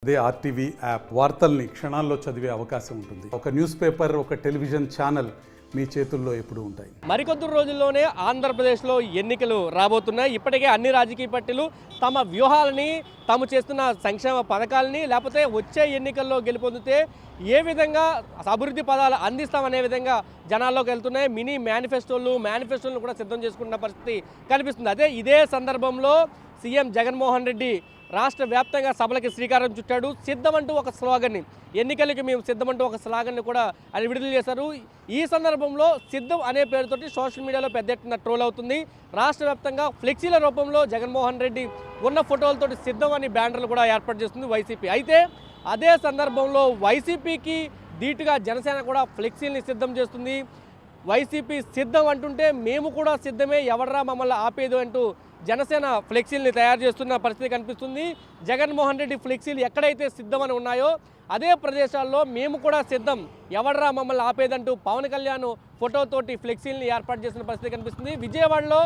అదే RTV app వార్తల్ని క్షణాల్లో చదివే అవకాశం ఉంటుంది. ఒక న్యూస్ పేపర్, ఒక టెలివిజన్ ఛానల్ మీ చేతుల్లో ఎప్పుడూ ఉంటాయి. మరికొద్ది రోజుల్లోనే ఆంధ్రప్రదేశ్లో ఎన్నికలు రాబోతున్నాయి. ఇప్పటికే అన్ని రాజకీయ పార్టీలు తమ వ్యూహాలని, తాము చేస్తున్న సంక్షేమ పథకాలని, లేకపోతే వచ్చే ఎన్నికల్లో గెలుపొందితే ఏ విధంగా అభివృద్ధి పదాలు అందిస్తామనే విధంగా జనాల్లోకి వెళ్తున్నాయి. మినీ మేనిఫెస్టోలను కూడా సిద్ధం చేసుకుంటున్న పరిస్థితి కనిపిస్తుంది. ఇదే సందర్భంలో సీఎం జగన్మోహన్ రెడ్డి రాష్ట్ర వ్యాప్తంగా సభలకి శ్రీకారం చుట్టాడు. సిద్ధమంటూ ఒక స్లోగన్ని, ఎన్నికలకి మేము సిద్ధమంటూ ఒక స్లోగన్ని కూడా ఆయన విడుదల చేశారు. ఈ సందర్భంలో సిద్ధం అనే పేరుతోటి సోషల్ మీడియాలో పెద్ద ఎత్తున ట్రోల్ అవుతుంది. రాష్ట్ర వ్యాప్తంగా ఫ్లెక్సీల రూపంలో జగన్మోహన్ రెడ్డి ఉన్న ఫోటోలతోటి సిద్ధం అని బ్యానర్లు కూడా ఏర్పాటు చేస్తుంది వైసీపీ. అయితే అదే సందర్భంలో వైసీపీకి ధీటుగా జనసేన కూడా ఫ్లెక్సీల్ని సిద్ధం చేస్తుంది. వైసీపీ సిద్ధం అంటుంటే మేము కూడా సిద్ధమే, ఎవడరా మమ్మల్ని ఆపేదు అంటూ జనసేన ఫ్లెక్సీల్ని తయారు చేస్తున్న పరిస్థితి కనిపిస్తుంది. జగన్మోహన్ రెడ్డి ఫ్లెక్సీలు ఎక్కడైతే సిద్ధమని ఉన్నాయో అదే ప్రదేశాల్లో మేము కూడా సిద్ధం, ఎవడరా మమ్మల్ని ఆపేదంటూ పవన్ కళ్యాణ్ ఫోటోతోటి ఫ్లెక్సీల్ని ఏర్పాటు చేసిన పరిస్థితి కనిపిస్తుంది. విజయవాడలో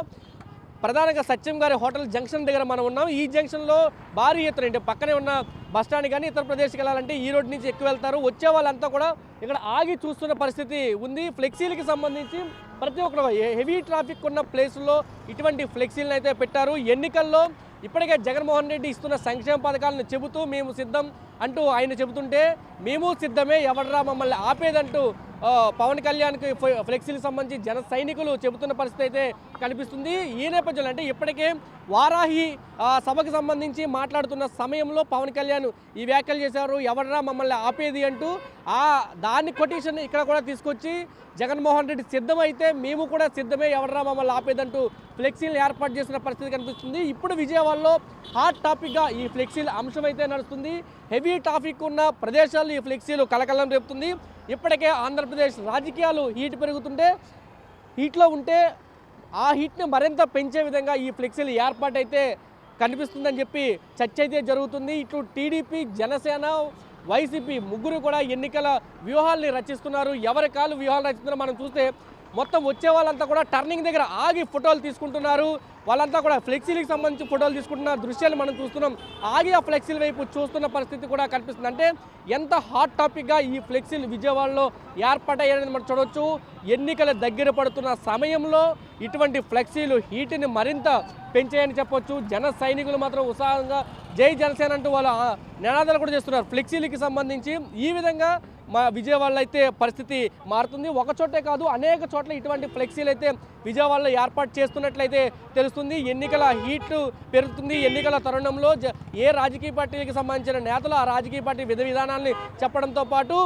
ప్రధానంగా సత్యం గారి హోటల్ జంక్షన్ దగ్గర మనం ఉన్నాం. ఈ జంక్షన్లో భారీ ఎత్తున, అంటే పక్కనే ఉన్న బస్టాండ్ కానీ ఇతర ప్రదేశానికి వెళ్ళాలంటే ఈ రోడ్ నుంచి ఎక్కువ వెళ్తారు. వచ్చే వాళ్ళంతా కూడా ఇక్కడ ఆగి చూస్తున్న పరిస్థితి ఉంది. ఫ్లెక్సీలకి సంబంధించి ప్రతి ఒక్కరు హెవీ ట్రాఫిక్ ఉన్న ప్లేసుల్లో ఇటువంటి ఫ్లెక్సీలను అయితే పెట్టారు. ఎన్నికల్లో ఇప్పటికే జగన్మోహన్ రెడ్డి ఇస్తున్న సంక్షేమ పథకాలను చెబుతూ మేము సిద్ధం అంటూ ఆయన చెబుతుంటే మేము సిద్ధమే, ఎవడరా మమ్మల్ని ఆపేదంటూ పవన్ కళ్యాణ్కి ఫ్లెక్సీలకు సంబంధించి జన సైనికులు చెబుతున్న పరిస్థితి అయితే కనిపిస్తుంది. ఈ నేపథ్యంలో అంటే ఇప్పటికే వారాహి సభకు సంబంధించి మాట్లాడుతున్న సమయంలో పవన్ కళ్యాణ్ ఈ వ్యాఖ్యలు చేశారు, ఎవడరా మమ్మల్ని ఆపేది అంటూ. దాన్ని కొటేషన్ ఇక్కడ కూడా తీసుకొచ్చి జగన్మోహన్ రెడ్డి సిద్ధమైతే మేము కూడా సిద్ధమే, ఎవడరా మమ్మల్ని ఆపేదంటూ ఫ్లెక్సీలు ఏర్పాటు చేసిన పరిస్థితి కనిపిస్తుంది. ఇప్పుడు విజయవాడలో హాట్ టాపిక్గా ఈ ఫ్లెక్సీల అంశం అయితే నడుస్తుంది. హెవీ ట్రాఫిక్ ఉన్న ప్రదేశాల్లో ఈ ఫ్లెక్సీలు కలకలం రేపుతుంది. ఇప్పటికే ఆంధ్రప్రదేశ్ రాజకీయాలు హీట్ పెరుగుతుంటే, హీట్లో ఉంటే ఆ హీట్ని మరింత పెంచే విధంగా ఈ ఫ్లెక్సీలు ఏర్పాటైతే కనిపిస్తుందని చెప్పి చర్చ అయితే జరుగుతుంది. ఇటు టీడీపీ, జనసేన, వైసీపీ ముగ్గురు కూడా ఎన్నికల వ్యూహాల్ని రచిస్తున్నారు. ఎవరి కాలు వ్యూహాలు రచిస్తున్నారో మనం చూస్తే మొత్తం వచ్చే వాళ్ళంతా కూడా టర్నింగ్ దగ్గర ఆగి ఫోటోలు తీసుకుంటున్నారు. వాళ్ళంతా కూడా ఫ్లెక్సీలకు సంబంధించి ఫోటోలు తీసుకుంటున్న దృశ్యాలు మనం చూస్తున్నాం. ఆగి ఆ ఫ్లెక్సీల వైపు చూస్తున్న పరిస్థితి కూడా కనిపిస్తుంది. అంటే ఎంత హాట్ టాపిక్గా ఈ ఫ్లెక్సీలు విజయవాడలో ఏర్పాటయ్యాయని మనం చూడవచ్చు. ఎన్నికల దగ్గర పడుతున్న సమయంలో ఇటువంటి ఫ్లెక్సీలు హీట్ని మరింత పెంచాయని చెప్పొచ్చు. జన సైనికులు మాత్రం ఉత్సాహంగా జై జనసేన అంటూ వాళ్ళ నినాదాలు కూడా చేస్తున్నారు. ఫ్లెక్సీలకి సంబంధించి ఈ విధంగా మా విజయవాడలో అయితే పరిస్థితి మారుతుంది. ఒక చోటే కాదు, అనేక చోట్ల ఇటువంటి ఫ్లెక్సీలు అయితే విజయవాడలో ఏర్పాటు చేస్తున్నట్లయితే తెలుస్తుంది. ఎన్నికల హీట్ పెరుగుతుంది. ఎన్నికల తరుణంలో ఏ రాజకీయ పార్టీకి సంబంధించిన నేతలు ఆ రాజకీయ పార్టీ విధానాల్ని చెప్పడంతో పాటు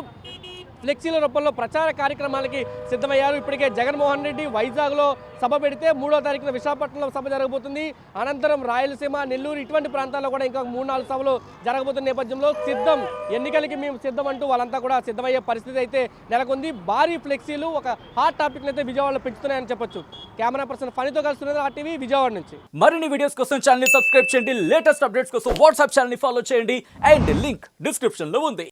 ఫ్లెక్సీల రూపంలో ప్రచార కార్యక్రమాలకి సిద్ధమయ్యారు. ఇప్పటికే జగన్మోహన్ రెడ్డి వైజాగ్లో సభ పెడితే 3వ తారీఖున విశాఖపట్నంలో సభ జరగబోతుంది. అనంతరం రాయలసీమ, నెల్లూరు ఇటువంటి ప్రాంతాల్లో కూడా ఇంకా 3-4 సభలు జరగబోతున్న నేపథ్యంలో సిద్ధం, ఎన్నికలకి మేము సిద్ధం అంటూ వాళ్ళంతా కూడా సిద్ధమయ్యే పరిస్థితి అయితే నెలకొంది. భారీ ఫ్లెక్సీలు ఒక హాట్ టాపిక్ అయితే విజయవాడలో పెంచుతున్నాయని చెప్పొచ్చు. కెమెరా పర్సన్ ఫణితో కలుస్తున్నది ఆర్టీవీ విజయవాడ నుంచి. మరిన్ని వీడియోస్ కోసం ఛానల్ ని సబ్స్క్రైబ్ చేయండి. లేటెస్ట్ అప్డేట్స్ కోసం వాట్సాప్ ఛానల్ ని ఫాలో చేయండి. అండ్ లింక్ డిస్క్రిప్షన్ లో ఉంది.